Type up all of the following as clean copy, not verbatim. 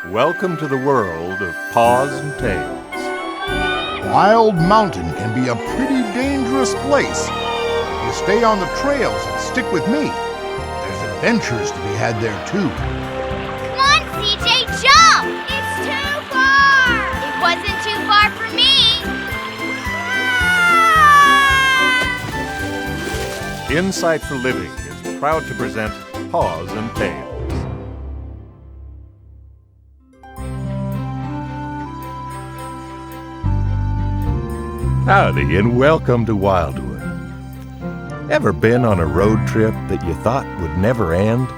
Welcome to the world of Paws and Tails. Wild Mountain can be a pretty dangerous place. You stay on the trails and stick with me. There's adventures to be had there too. Come on, CJ, jump! It's too far! It wasn't too far for me! Insight for Living is proud to present Paws and Tails. Howdy and welcome to Wildwood. Ever been on a road trip that you thought would never end?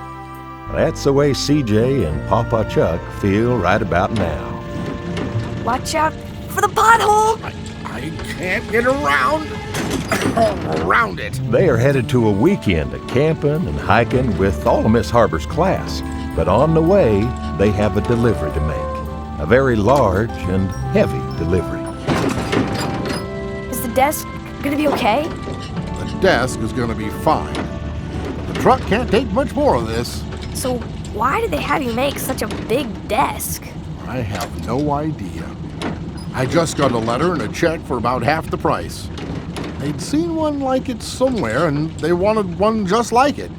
That's the way CJ and Papa Chuck feel right about now. Watch out for the pothole! I can't get around it. They are headed to a weekend of camping and hiking with all of Miss Harbor's class. But on the way, they have a delivery to make. A very large and heavy delivery. Is the desk gonna be okay? The desk is going to be fine. But the truck can't take much more of this. So why did they have you make such a big desk? I have no idea. I just got a letter and a check for about half the price. They'd seen one like it somewhere, and they wanted one just like it,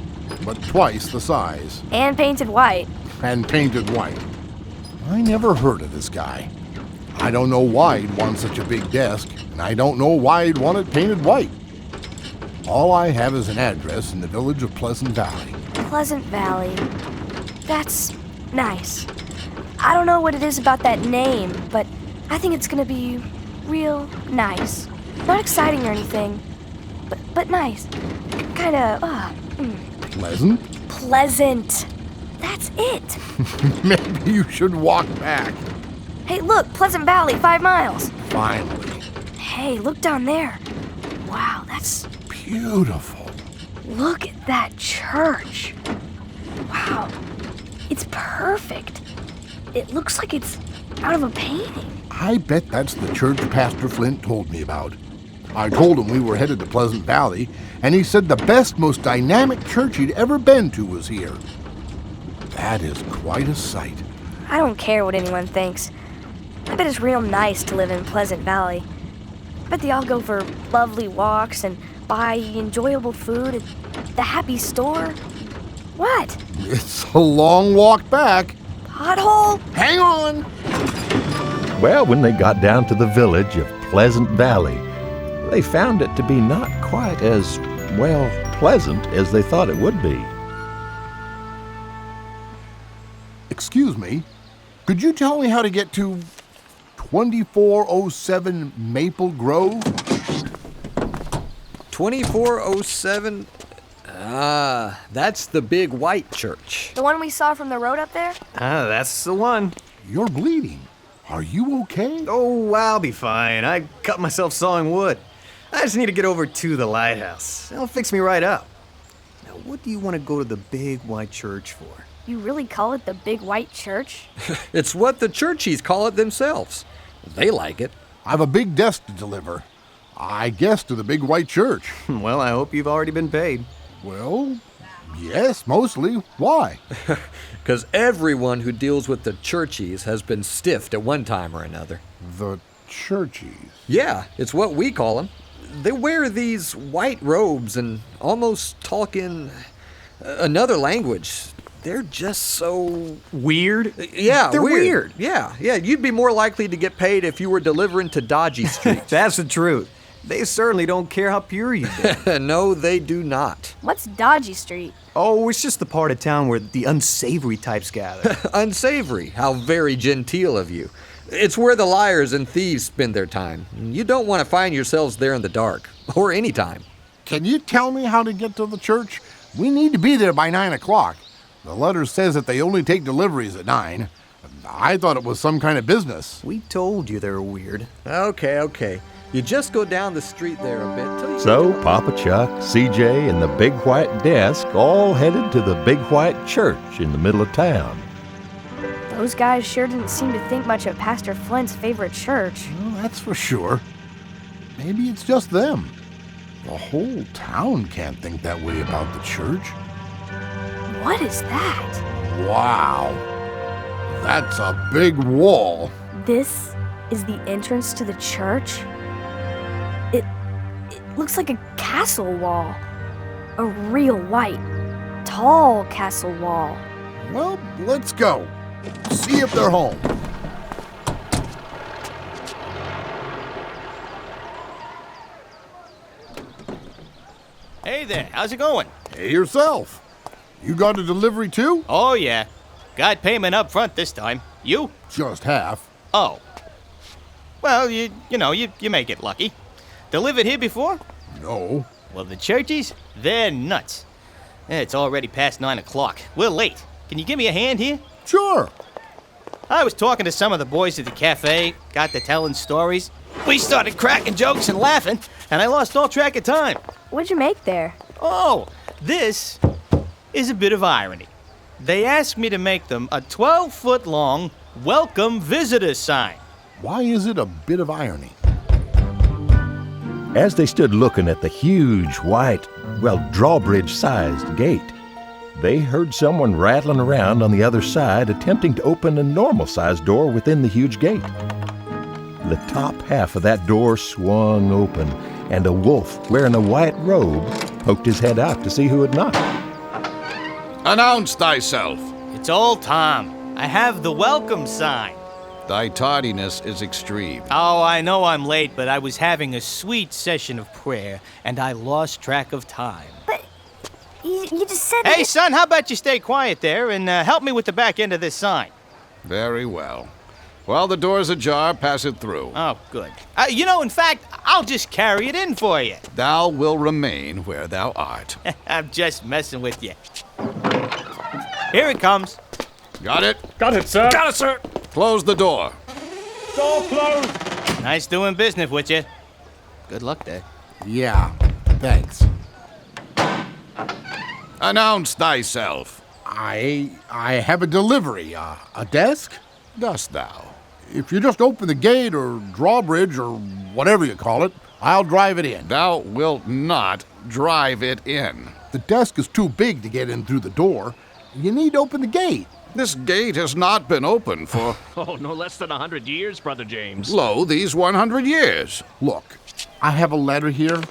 but twice the size. And painted white. And painted white. I never heard of this guy. I don't know why he'd want such a big desk, and I don't know why he'd want it painted white. All I have is an address in the village of Pleasant Valley. Pleasant Valley. That's nice. I don't know what it is about that name, but I think it's gonna be real nice. Not exciting or anything, but nice. Kinda, Pleasant? pleasant. That's it. Maybe you should walk back. Hey, look, Pleasant Valley, 5 miles. Finally. Hey, look down there. Wow, that's... Beautiful. Look at that church. Wow, it's perfect. It looks like it's out of a painting. I bet that's the church Pastor Flint told me about. I told him we were headed to Pleasant Valley, and he said the best, most dynamic church he'd ever been to was here. That is quite a sight. I don't care what anyone thinks. I bet it's real nice to live in Pleasant Valley. I bet they all go for lovely walks and buy enjoyable food at the happy store. What? It's a long walk back. Pothole? Hang on. Well, when they got down to the village of Pleasant Valley, they found it to be not quite as, well, pleasant as they thought it would be. Excuse me, could you tell me how to get to 2407 Maple Grove? 2407? That's the big white church. The one we saw from the road up there? That's the one. You're bleeding. Are you okay? Oh, I'll be fine. I cut myself sawing wood. I just need to get over to the lighthouse. It'll fix me right up. Now, what do you want to go to the big white church for? You really call it the Big White Church? It's what the churchies call it themselves. They like it. I have a big desk to deliver. I guess to the big white church. Well, I hope you've already been paid. Well, yes, mostly. Why? Because everyone who deals with the churchies has been stiffed at one time or another. The churchies. Yeah, it's what we call them. They wear these white robes and almost talk in another language. They're just so... Weird? Yeah, They're weird. Yeah, you'd be more likely to get paid if you were delivering to Dodgy Street. That's the truth. They certainly don't care how pure you've been. No, they do not. What's Dodgy Street? Oh, it's just the part of town where the unsavory types gather. Unsavory. How very genteel of you. It's where the liars and thieves spend their time. You don't want to find yourselves there in the dark, or any time. Can you tell me how to get to the church? We need to be there by 9 o'clock. The letter says that they only take deliveries at 9. I thought it was some kind of business. We told you they were weird. Okay. You just go down the street there a bit till you... So Papa Chuck, CJ, and the big white desk all headed to the big white church in the middle of town. Those guys sure didn't seem to think much of Pastor Flint's favorite church. Well, that's for sure. Maybe it's just them. The whole town can't think that way about the church. What is that? Wow. That's a big wall. This is the entrance to the church? It looks like a castle wall. A real white, tall castle wall. Well, let's go. See if they're home. Hey there, how's it going? Hey yourself. You got a delivery too? Oh, yeah. Got payment up front this time. You? Just half. Oh. Well, you may get lucky. Delivered here before? No. Well, the churches, they're nuts. It's already past 9 o'clock. We're late. Can you give me a hand here? Sure. I was talking to some of the boys at the cafe, got to telling stories. We started cracking jokes and laughing, and I lost all track of time. What'd you make there? Oh, this is a bit of irony. They asked me to make them a 12-foot-long welcome visitor sign. Why is it a bit of irony? As they stood looking at the huge, white, drawbridge-sized gate, they heard someone rattling around on the other side attempting to open a normal-sized door within the huge gate. The top half of that door swung open, and a wolf wearing a white robe poked his head out to see who had knocked. Announce thyself. It's old Tom. I have the welcome sign. Thy tardiness is extreme. Oh, I know I'm late, but I was having a sweet session of prayer, and I lost track of time. But you just said Hey, son, how about you stay quiet there and help me with the back end of this sign? Very well. While the door's ajar, pass it through. Oh, good. In fact, I'll just carry it in for you. Thou will remain where thou art. I'm just messing with you. Here it comes. Got it? Got it, sir. Got it, sir. Close the door. Door closed. Nice doing business with you. Good luck there. Yeah, thanks. Announce thyself. I have a delivery. A desk? Dost thou? If you just open the gate or drawbridge or whatever you call it, I'll drive it in. Thou wilt not drive it in. The desk is too big to get in through the door. You need to open the gate. This gate has not been open for, Oh, no less than 100 years, Brother James. lo, these 100 years. Look, I have a letter here.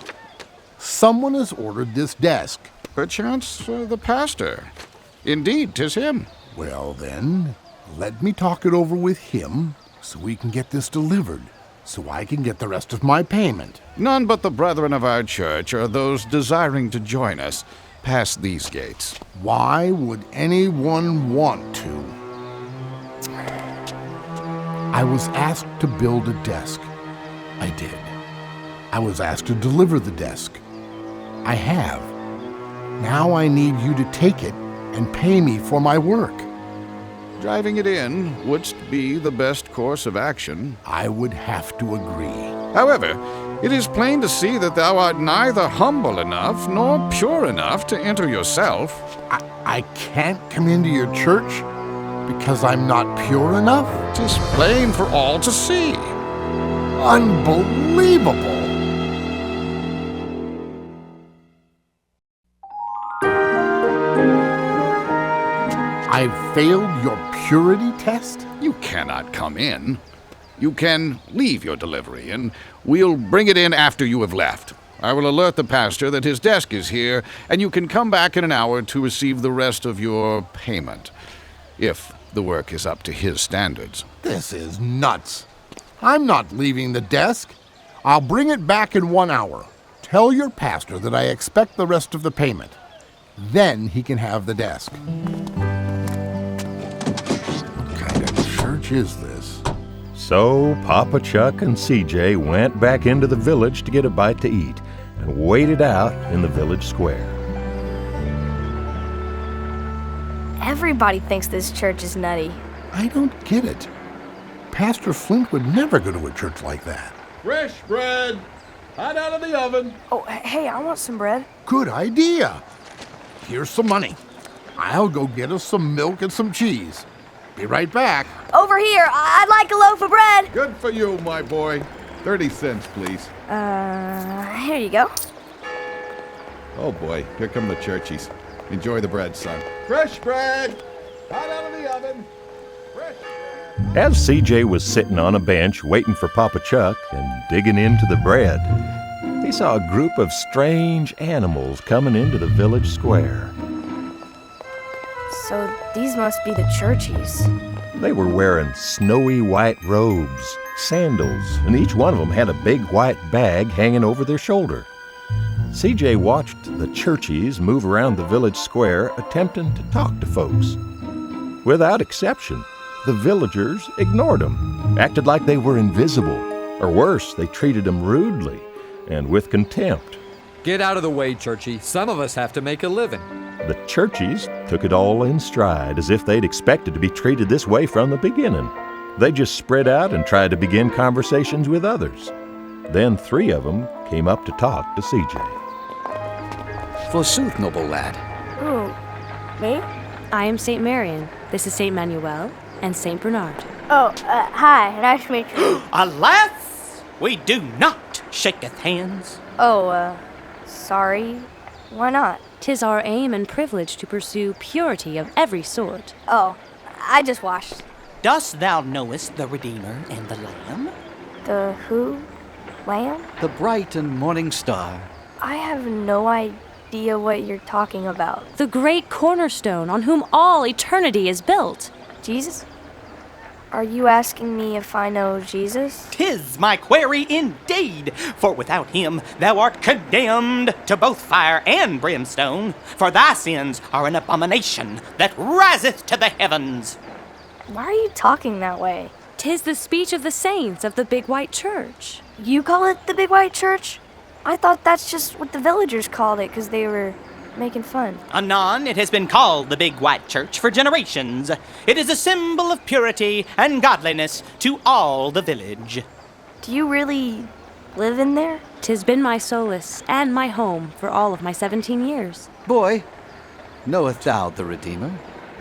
Someone has ordered this desk. Perchance the pastor. Indeed, 'tis him. Well then, let me talk it over with him so we can get this delivered, so I can get the rest of my payment. None but the brethren of our church or those desiring to join us pass these gates. Why would anyone want to? I was asked to build a desk. I did. I was asked to deliver the desk. I have. Now I need you to take it and pay me for my work. Driving it in wouldst be the best course of action. I would have to agree. However, it is plain to see that thou art neither humble enough nor pure enough to enter yourself. I can't come into your church because I'm not pure enough? 'Tis plain for all to see. Unbelievable! I've failed your purity test? You cannot come in. You can leave your delivery, and we'll bring it in after you have left. I will alert the pastor that his desk is here, and you can come back in an hour to receive the rest of your payment, if the work is up to his standards. This is nuts. I'm not leaving the desk. I'll bring it back in 1 hour. Tell your pastor that I expect the rest of the payment. Then he can have the desk. What kind of church is this? So Papa Chuck and CJ went back into the village to get a bite to eat and waited out in the village square. Everybody thinks this church is nutty. I don't get it. Pastor Flint would never go to a church like that. Fresh bread! Hot out of the oven! Oh, hey, I want some bread. Good idea. Here's some money. I'll go get us some milk and some cheese. Be right back. Over here, I'd like a loaf of bread. Good for you, my boy. 30 cents, please. Here you go. Oh boy, here come the churchies. Enjoy the bread, son. Fresh bread! Hot out of the oven! As CJ was sitting on a bench waiting for Papa Chuck and digging into the bread, he saw a group of strange animals coming into the village square. So these must be the Churchies. They were wearing snowy white robes, sandals, and each one of them had a big white bag hanging over their shoulder. CJ watched the Churchies move around the village square attempting to talk to folks. Without exception, the villagers ignored them, acted like they were invisible, or worse, they treated them rudely and with contempt. Get out of the way, Churchy. Some of us have to make a living. The Churchies took it all in stride, as if they'd expected to be treated this way from the beginning. They just spread out and tried to begin conversations with others. Then 3 of them came up to talk to CJ. Forsooth, noble lad. Ooh, me? I am St. Marion. This is St. Manuel and St. Bernard. Oh, hi. Nice to meet you. Alas, we do not shaketh hands. Oh, sorry. Why not? 'Tis our aim and privilege to pursue purity of every sort. Oh, I just washed. Dost thou knowest the Redeemer and the Lamb? The who? Lamb? The bright and morning star. I have no idea what you're talking about. The great cornerstone on whom all eternity is built. Jesus? Are you asking me if I know Jesus? 'Tis my query indeed, for without him thou art condemned to both fire and brimstone, for thy sins are an abomination that riseth to the heavens. Why are you talking that way? 'Tis the speech of the saints of the big white church. You call it the Big White Church? I thought that's just what the villagers called it because they were making fun. Anon, it has been called the Big White Church for generations. It is a symbol of purity and godliness to all the village. Do you really live in there? 'Tis been my solace and my home for all of my 17 years. Boy, knowest thou the Redeemer?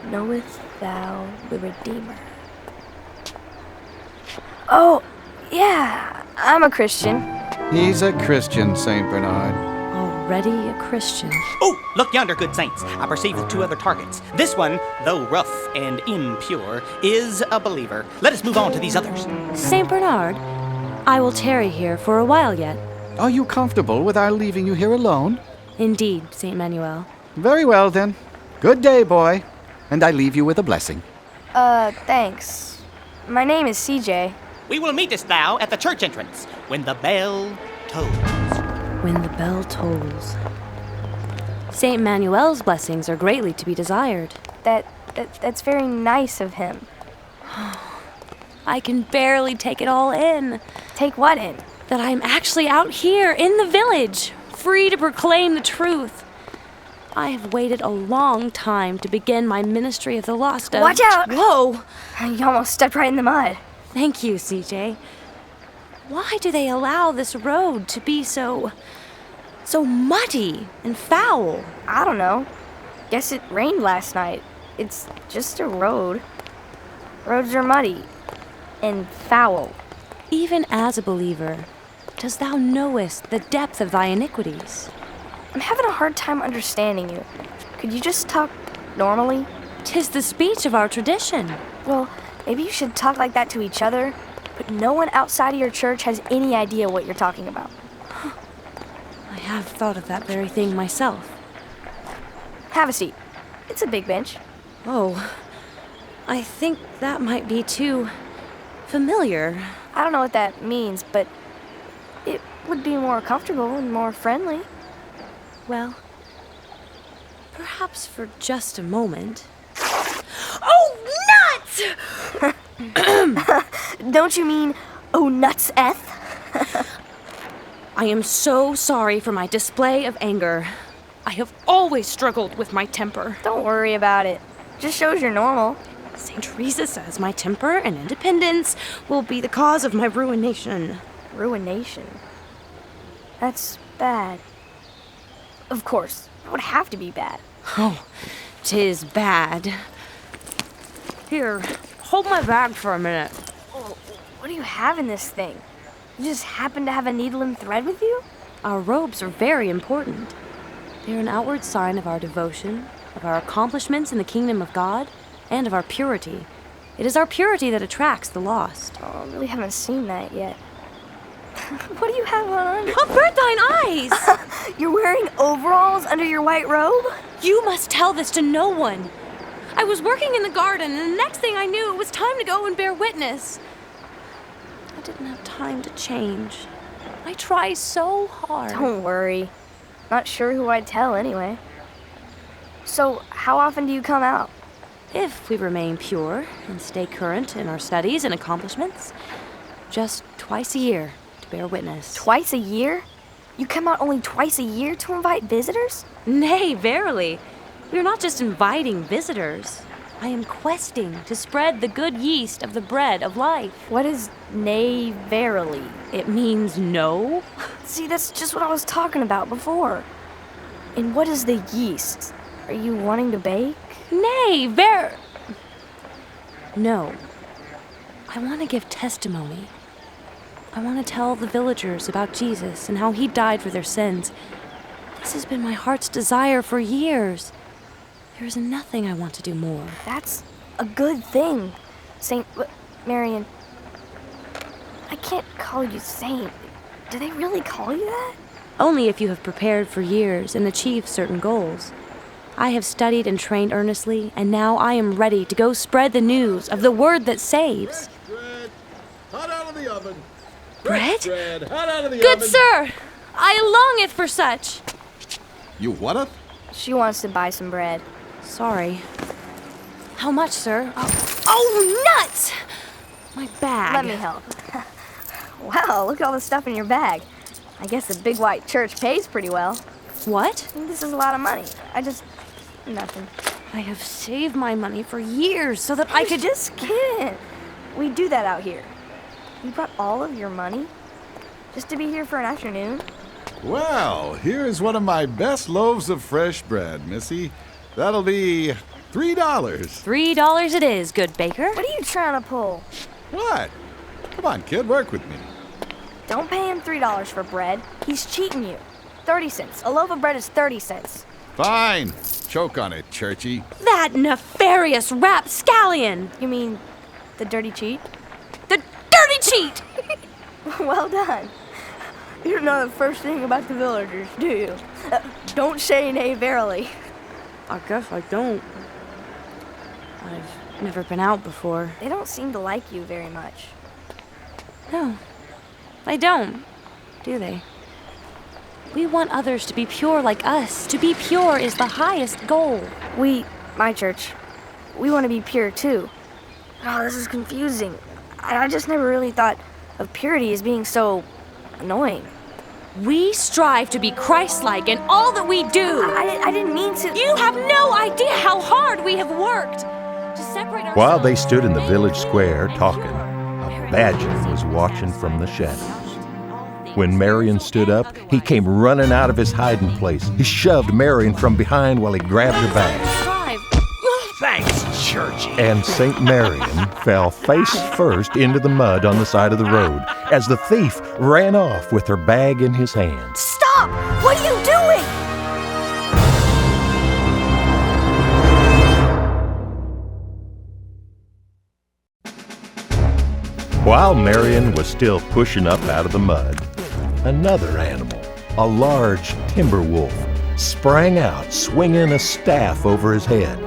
Knowest thou the Redeemer? Oh, yeah, I'm a Christian. He's a Christian, St. Bernard. Already a Christian. Oh, look yonder, good saints. I perceive 2 other targets. This one, though rough and impure, is a believer. Let us move on to these others. St. Bernard, I will tarry here for a while yet. Are you comfortable with our leaving you here alone? Indeed, St. Manuel. Very well, then. Good day, boy. And I leave you with a blessing. Thanks. My name is CJ. We will meetest thou at the church entrance when the bell tolls. When the bell tolls. St. Manuel's blessings are greatly to be desired. That's very nice of him. I can barely take it all in. Take what in? That I'm actually out here in the village, free to proclaim the truth. I have waited a long time to begin my ministry of the lost. Watch out! Whoa! You almost stepped right in the mud. Thank you, CJ. Why do they allow this road to be so muddy and foul? I don't know. Guess it rained last night. It's just a road. Roads are muddy and foul. Even as a believer, dost thou knowest the depth of thy iniquities? I'm having a hard time understanding you. Could you just talk normally? 'Tis the speech of our tradition. Well, maybe you should talk like that to each other, but no one outside of your church has any idea what you're talking about. I have thought of that very thing myself. Have a seat. It's a big bench. Oh, I think that might be too familiar. I don't know what that means, but it would be more comfortable and more friendly. Well, perhaps for just a moment. Oh, nuts! Don't you mean, oh, nuts-eth? I am so sorry for my display of anger. I have always struggled with my temper. Don't worry about it. Just shows you're normal. St. Teresa says my temper and independence will be the cause of my ruination. Ruination? That's bad. Of course, it would have to be bad. Oh, 'tis bad. Here, hold my bag for a minute. Oh, what do you have in this thing? You just happen to have a needle and thread with you? Our robes are very important. They're an outward sign of our devotion, of our accomplishments in the kingdom of God, and of our purity. It is our purity that attracts the lost. Oh, I really haven't seen that yet. What do you have on? Avert thine eyes! You're wearing overalls under your white robe? You must tell this to no one. I was working in the garden, and the next thing I knew, it was time to go and bear witness. I didn't have time to change. I try so hard. Don't worry. Not sure who I'd tell anyway. So, how often do you come out? If we remain pure and stay current in our studies and accomplishments, just twice a year to bear witness. Twice a year? You come out only twice a year to invite visitors? Nay, verily. We are not just inviting visitors. I am questing to spread the good yeast of the bread of life. What is nay, verily? It means no. See, that's just what I was talking about before. And what is the yeast? Are you wanting to bake? Nay, No. I want to give testimony. I want to tell the villagers about Jesus and how he died for their sins. This has been my heart's desire for years. There is nothing I want to do more. That's a good thing. Marion, I can't call you Saint. Do they really call you that? Only if you have prepared for years and achieved certain goals. I have studied and trained earnestly, and now I am ready to go spread the news of the word that saves. Bread, hot out of the oven. Bread? Bread, hot out of the Good oven. sir, I longeth for such. You what'eth? She wants to buy some bread. Sorry. How much, sir? Oh, nuts! My bag. Let me help. Wow, look at all the stuff in your bag. I guess the big white church pays pretty well. What? This is a lot of money. Nothing. I have saved my money for years so that I could... Just kidding. We do that out here. You brought all of your money? Just to be here for an afternoon? Well, here's one of my best loaves of fresh bread, Missy. That'll be $3. $3 it is, good baker. What are you trying to pull? What? Come on, kid, work with me. Don't pay him $3 for bread. He's cheating you. 30 cents. A loaf of bread is 30 cents. Fine. Choke on it, Churchy. That nefarious rapscallion! You mean the dirty cheat? The dirty cheat! Well done. You don't know the first thing about the villagers, do you? Don't say nay verily. I guess I don't. I've never been out before. They don't seem to like you very much. No, they don't, do they? We want others to be pure like us. To be pure is the highest goal. My church, we want to be pure too. Oh, this is confusing. I just never really thought of purity as being so annoying. We strive to be Christ-like in all that we do. I didn't mean to... You have no idea how hard we have worked to separate ourselves. While they stood in the village square talking, a badger was watching from the shadows. When Marion stood up, he came running out of his hiding place. He shoved Marion from behind while he grabbed her bag. Thanks, Churchy. And St. Marion fell face first into the mud on the side of the road as the thief ran off with her bag in his hand. Stop! What are you doing? While Marion was still pushing up out of the mud, another animal, a large timber wolf, sprang out swinging a staff over his head.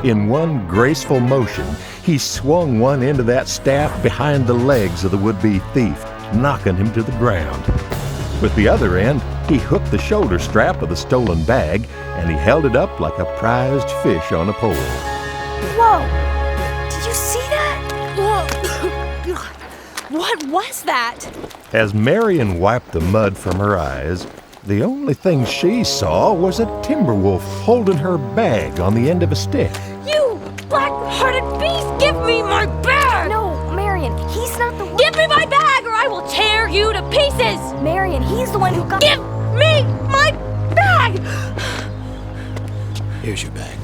In one graceful motion, he swung one end of that staff behind the legs of the would-be thief, knocking him to the ground. With the other end, he hooked the shoulder strap of the stolen bag, and he held it up like a prized fish on a pole. Whoa! Did you see that? What was that? As Marion wiped the mud from her eyes, the only thing she saw was a timber wolf holding her bag on the end of a stick. You black-hearted beast! Give me my bag! No, Marion, he's not the one. Give me my bag or I will tear you to pieces! Marion, he's the one who got... Give me my bag! Here's your bag.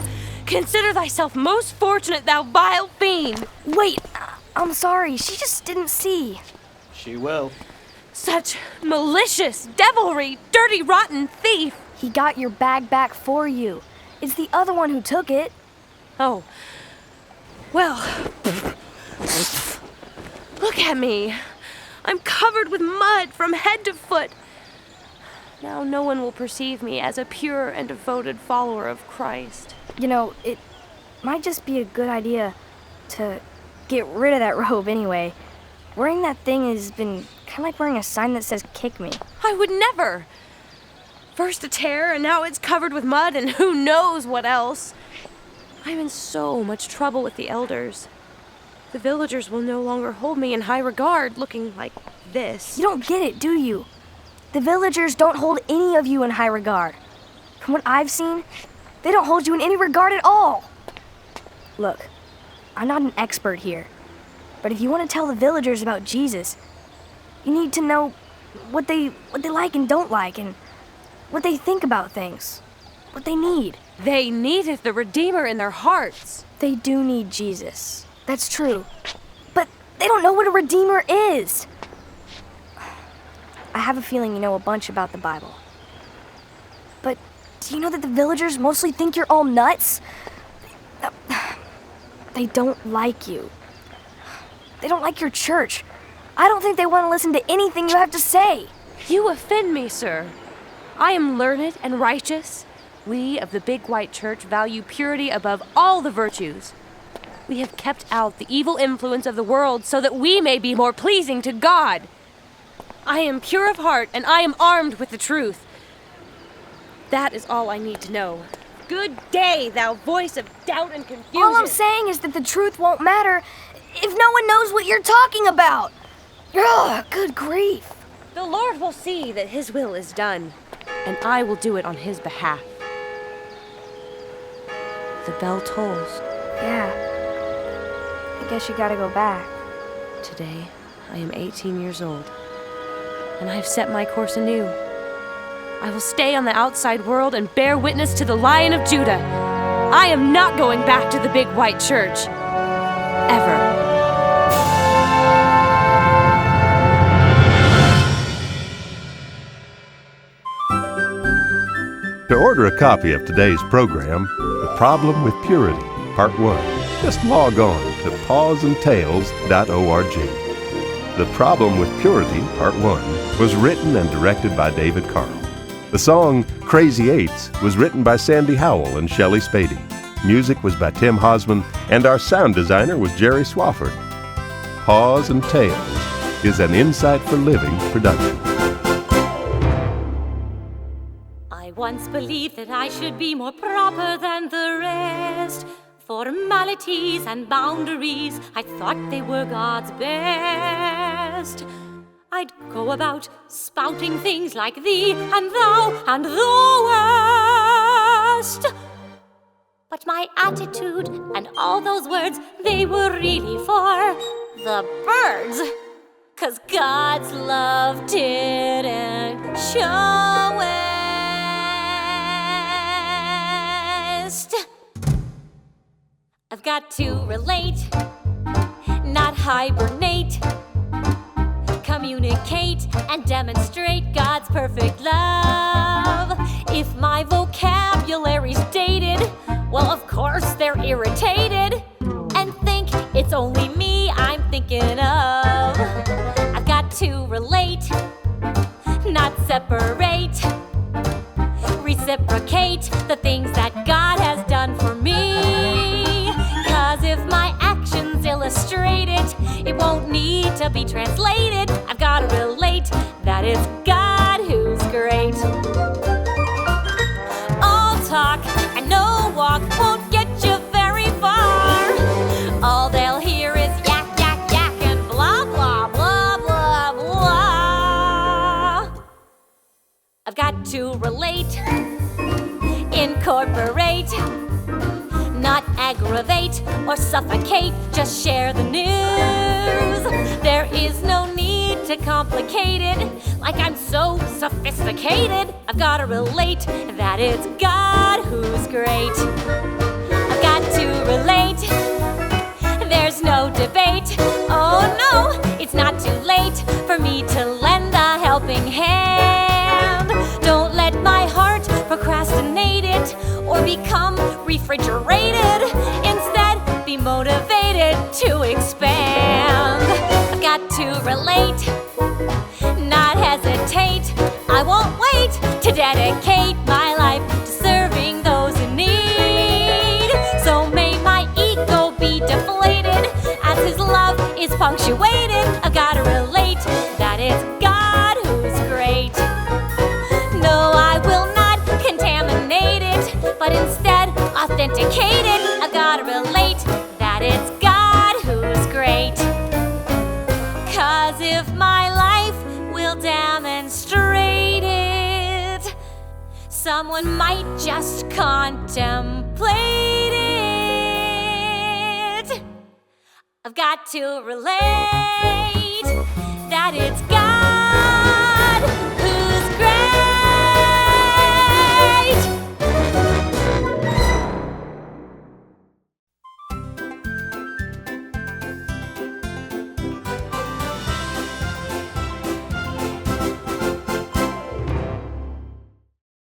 Consider thyself most fortunate, thou vile fiend! Wait, I'm sorry, she just didn't see. She will. Such malicious devilry, dirty, rotten thief! He got your bag back for you. It's the other one who took it. Oh. Well, Look at me. I'm covered with mud from head to foot. Now no one will perceive me as a pure and devoted follower of Christ. You know, it might just be a good idea to get rid of that robe anyway. Wearing that thing has been kind of like wearing a sign that says, "Kick me." I would never. First a tear, and now it's covered with mud, and who knows what else. I'm in so much trouble with the elders. The villagers will no longer hold me in high regard, looking like this. You don't get it, do you? The villagers don't hold any of you in high regard. From what I've seen, they don't hold you in any regard at all. Look, I'm not an expert here, but if you want to tell the villagers about Jesus, you need to know what they like and don't like, and what they think about things, what they need. They needeth the Redeemer in their hearts. They do need Jesus. That's true. But they don't know what a Redeemer is. I have a feeling you know a bunch about the Bible. But do you know that the villagers mostly think you're all nuts? They don't like you. They don't like your church. I don't think they want to listen to anything you have to say. You offend me, sir. I am learned and righteous. We of the Big White Church value purity above all the virtues. We have kept out the evil influence of the world so that we may be more pleasing to God. I am pure of heart, and I am armed with the truth. That is all I need to know. Good day, thou voice of doubt and confusion. All I'm saying is that the truth won't matter if no one knows what you're talking about. Ugh, good grief. The Lord will see that his will is done, and I will do it on his behalf. The bell tolls. Yeah. I guess you gotta go back. Today, I am 18 years old, and I have set my course anew. I will stay on the outside world and bear witness to the Lion of Judah. I am not going back to the Big White Church. Ever. To order a copy of today's program, The Problem with Purity, Part 1, just log on to pawsandtails.org. The Problem with Purity, Part 1, was written and directed by David Carl. The song Crazy Eights was written by Sandy Howell and Shelley Spady. Music was by Tim Hosman, and our sound designer was Jerry Swafford. Paws and Tails is an Insight for Living production. I once believed that I should be more proper than the rest. Formalities and boundaries, I thought they were God's best. I'd go about spouting things like thee and thou and the worst. But my attitude and all those words, they were really for the birds. 'Cause God's love didn't show west. I've got to relate, not hibernate. Communicate and demonstrate God's perfect love. If my vocabulary's dated, well, of course they're irritated and think it's only me I'm thinking of. I've got to relate, not separate. Reciprocate the things that God has done for me. 'Cause if my actions illustrate it, it won't need to be translated. I've got to relate that it's God who's great. All talk and no walk won't get you very far. All they'll hear is yak, yak, yak and blah, blah, blah, blah, blah. I've got to relate, incorporate, not aggravate or suffocate, just share the news. There is no need to complicate it, like I'm so sophisticated. I've got to relate that it's God who's great. I've got to relate, there's no debate. Oh no, it's not too late for me to lend a helping hand. Don't let my heart procrastinate it or become refrigerated. Instead, be motivated to expand. I've got got to relate, not hesitate. I won't wait to dedicate my life to serving those in need. So may my ego be deflated as his love is punctuated. I've got to relate that it's God who's great. No, I will not contaminate it, but instead authenticate it. I've got to relate that it's God who's great. 'Cause if my life will demonstrate it, someone might just contemplate it. I've got to relate that it's God